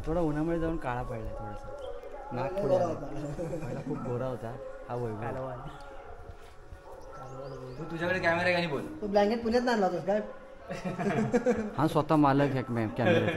थोडा उन्हामुळे जाऊन काळा पडला थोडासा. नाक पुढे पहिला खूप गोरा होता हा वैभव. तुझ्याकडे कॅमेरा आहे का? बोल. तू ब्लँकेट पुण्यात नाही आणला होतास काय? हा स्वतः मालक आहे कॅमेऱ्याचा.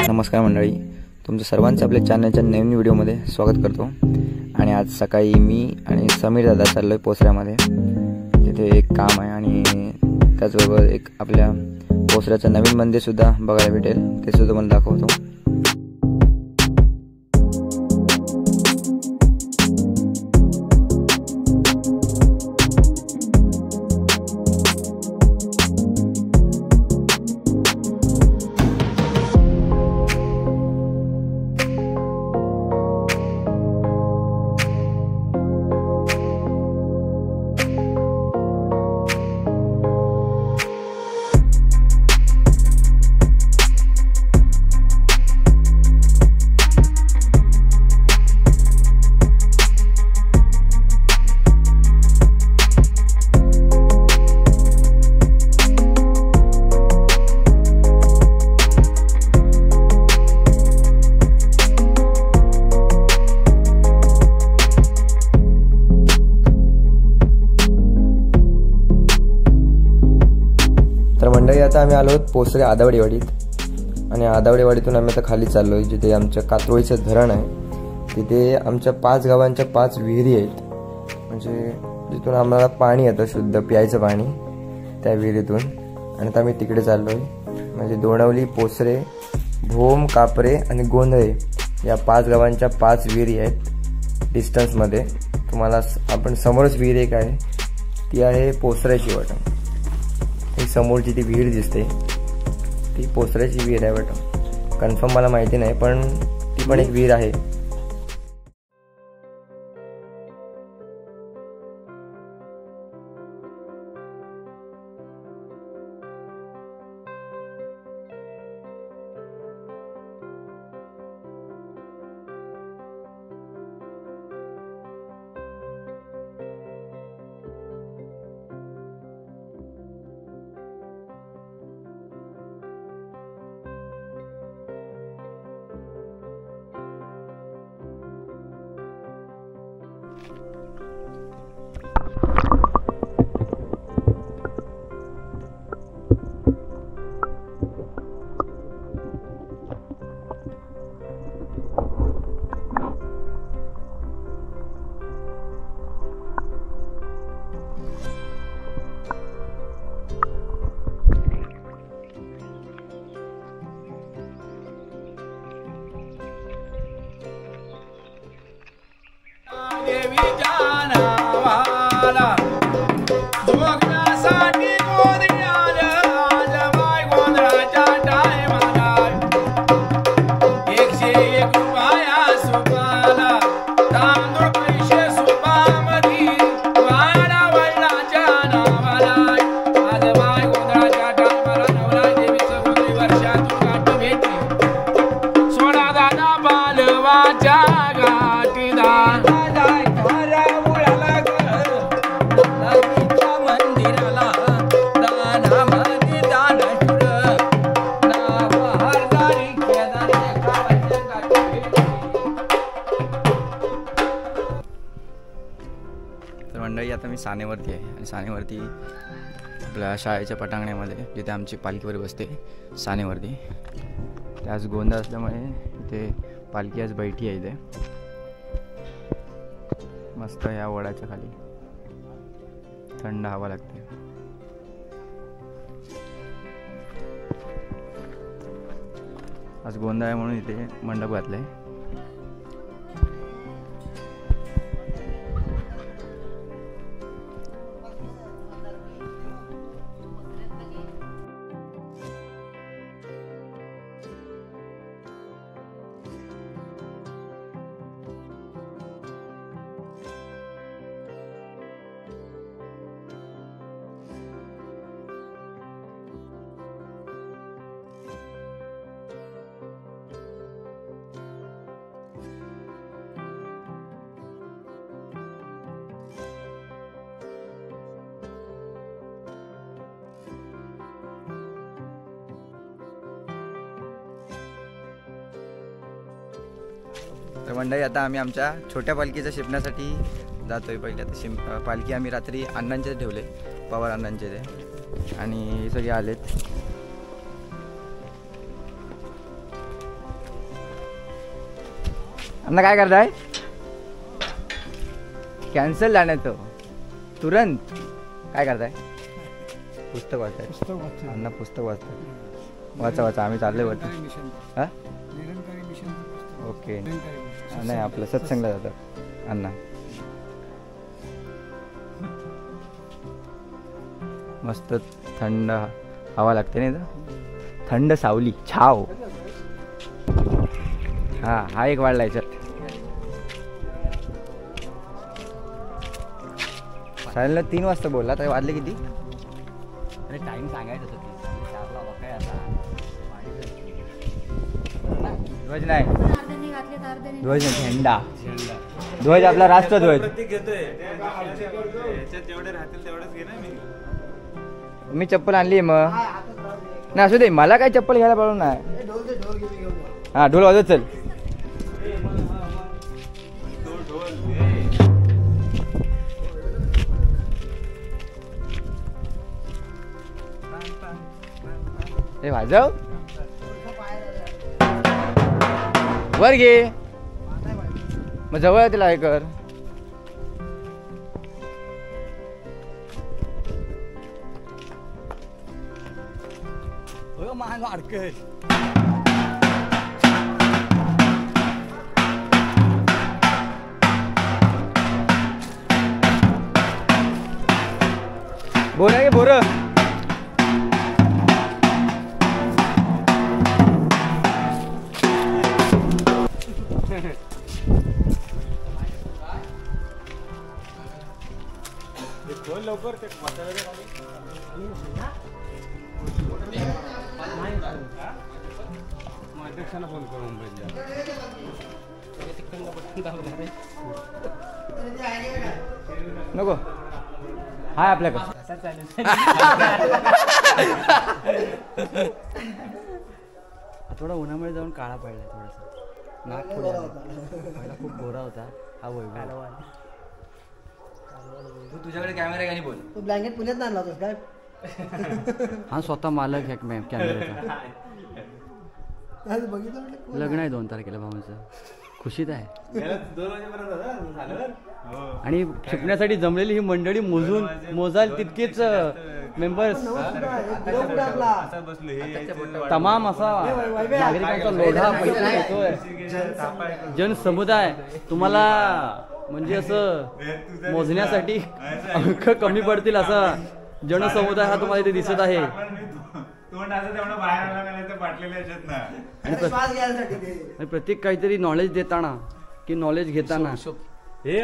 नमस्कार मंडळी, तुमचं सर्वांचं आपल्या चॅनलच्या नवीन व्हिडिओमध्ये स्वागत करतो. आणि आज सकाळी मी आणि समीर दादा चाललो आहे पोसऱ्यामध्ये. तिथे एक काम आहे आणि त्याचबरोबर एक आपल्या पोसऱ्याचं नवीन मंदिरसुद्धा बघायला भेटेल, ते सुद्धा मला दाखवतो. तर मंडळी आता आम्ही आलो आहोत पोसरे आदावडेवाडीत. आणि आदावडेवाडीतून आम्ही आता खाली चाललो आहे, जिथे आमच्या कात्रोळीचं धरण आहे. तिथे आमच्या 5 गावांच्या 5 विहिरी आहेत, म्हणजे जिथून आम्हाला पाणी येतं शुद्ध प्यायचं पाणी त्या विहिरीतून. आणि आता आम्ही तिकडे चाललो आहे, म्हणजे दोणवली, पोसरे, भोम, कापरे आणि गोंधळे या 5 गावांच्या 5 विहिरी आहेत डिस्टन्समध्ये. तुम्हाला आपण समोरच विहीर एक आहे, ती आहे पोसऱ्याची वाटम. ही समोरची ती विहीर दिसते ती पोसऱ्याची विहीर आहे वाटम. कन्फर्म मला माहिती नाही, पण ती पण एक विहीर आहे. तर मंडळी आता मी सानेवरती आहे आणि सानेवरती आपल्या शाळेच्या पटांगणामध्ये जिथे आमची पालखीवर बसते सानेवरती. ते आज गोंधळ असल्यामुळे इथे पालखी आज बैठी आहे. इथे मस्त या वडाच्या खाली थंड हवा लागते. आज गोंधळ आहे म्हणून इथे मंडप घातलाय. तर मंडळी आता आम्ही आमच्या छोट्या पालखीच्या शिपण्यासाठी जातोय. पहिले आता पालखी आम्ही रात्री अण्णांचे ठेवले, पवार अण्णांचे ते, आणि सगळे आलेत. अण्णा काय करताय? कॅन्सल जाण्याचं तुरंत. काय करताय? पुस्तक वाचताय. अण्णा पुस्तक वाचताय. वाचा वाचा, आम्ही चाललोय वरती. हा ओके. नाही आपलं सत्संगला जातं अण्णा. मस्त थंड हवा लागते ना, थंड सावली छाव. हा एक वाढला याच्यात. सायला 3 वाजता बोलला तर वाजले किती? अरे टाइम सांगायचं होतं. ध्वज नाही, ध्वज नाही, झेंडा. ध्वज आपला राष्ट्रध्वज. मी चप्पल आणली मग. नाही असू दे, मला काय चप्पल घ्यायला पाहिजे नाही. हा ढोल वाजत चल. हे वाजव, वर घे मग जवळ तिला हे कर. मान अडकल. बोर आहे बोर. लवकर ते अध्यक्षांना फोन करू मुंबईला. नको हाय आपल्याकडे. थोडा उन्हामुळे जाऊन काळा पडलाय थोडासा. नाक पहिला खूप गोरा होता. हा वैभव. तू तुझ्याकडे कॅमेरा का नाही बोल. तू ब्लँकेट पुण्यात आणला होतास काय? हा स्वतः मालक आहे कॅमेऱ्याचा. लग्न आहे 2 तारखेला भावाचं. खुशीत आहे. आणि शिकण्यासाठी जमलेली ही मंडळी मोजाल तितकेच मेंबर्स. तमाम असा नागरिकांचा लोढा पैसा येतोय. जनसमुदाय तुम्हाला म्हणजे असं मोजण्यासाठी अंक कमी पडतील असा जनसमुदाय हा तुम्हाला इथे दिसत आहे. आणि प्रत्येक काहीतरी नॉलेज देताना की नॉलेज घेताना हे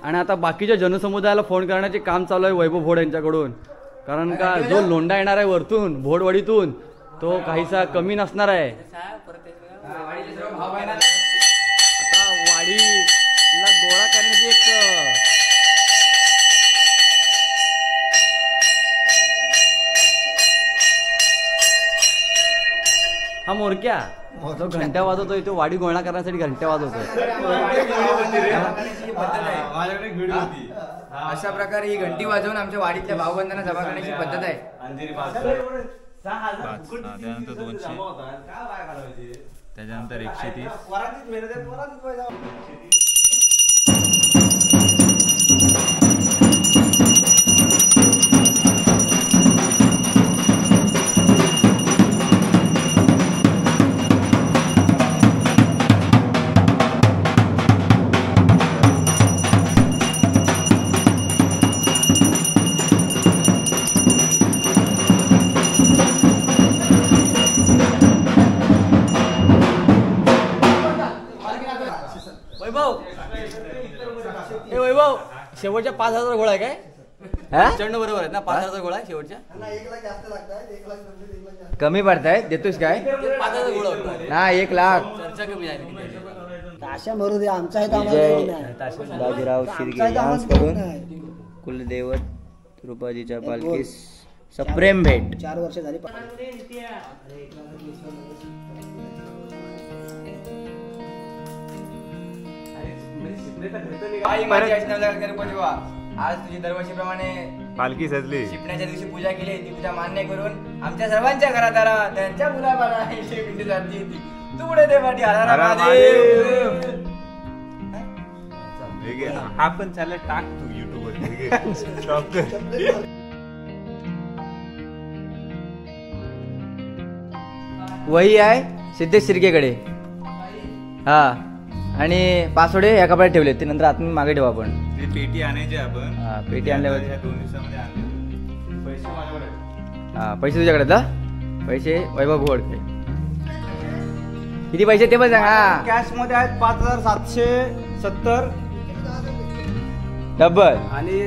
आणि आता बाकीच्या जनसमुदायाला फोन करण्याचे काम चालू आहे वैभव भोड यांच्याकडून. कारण का जो लोंढा येणार आहे वरतून भोडवाडीतून तो काहीसा कमी नसणार आहे. आता वाडीला गोळा करण्याची एक हा मोरक्या जो घंट्या वाजवतोय तो वाडी गोळा करण्यासाठी घंट्या वाजवतोय. अशा प्रकारे ही घंटी वाजवून आमच्या वाडीतल्या भावबंधांना जमा करण्याची पद्धत आहे. त्यानंतर 200, त्याच्यानंतर 130. वैभव शेवटच्या 5,000 गोळा आहे काय? चढणं बरोबर आहे ना? 5,000 गोळा आहे शेवटच्या. कमी पडतायत. देतोस काय? 5,000 गोळा ना 1 लाख. चर्चा कमी आहे. ताशा मरू दे आमचा बाजीराव शिर्के डान्स करून कुलदैवत रुपाजीच्या पालखीस सप्रेम भेट. 4 वर्ष झाली. आज तुझी दरवर्षीप्रमाणे पालखी सजली. शिपण्याच्या दिवशी पूजा केली. ती पूजा मान्य करून आमच्या सर्वांच्या घरात आला. त्यांच्या मुलाबाळा शिपणी जाती तू पुढे दे पाठी. हा पण चालला टाक तू युट्यूबवर. वही आहे सिद्धेश शिर्केकडे. हा आणि पासवर्डे या कपड्यात ठेवले. ते नंतर आत मागे ठेवू आपण. ती पेटी आणायची आपण. हा पेटी आणल्यावर या 2 दिवसामध्ये आणले. पैसे माझ्याकडे आहेत. हा पैसे तुझ्याकडे आहेत ना. पैसे वैभव घोडके. किती पैसे ते पण सांग. हा कॅश मध्ये आहेत 5770 डबल. आणि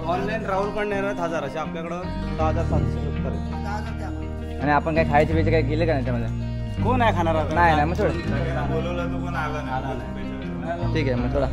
ऑनलाईन राहुल कडे येणार 1000 असे आपल्याकडं 6770 आहेत. आणि आपण काय खायचे पैसे काय केले का नाही त्यामध्ये. कोण आहे खाणार आता? नाही मग थोडं सगळ्यांना बोलवलं तो पण आला नाही. ठीक आहे मग थोडा.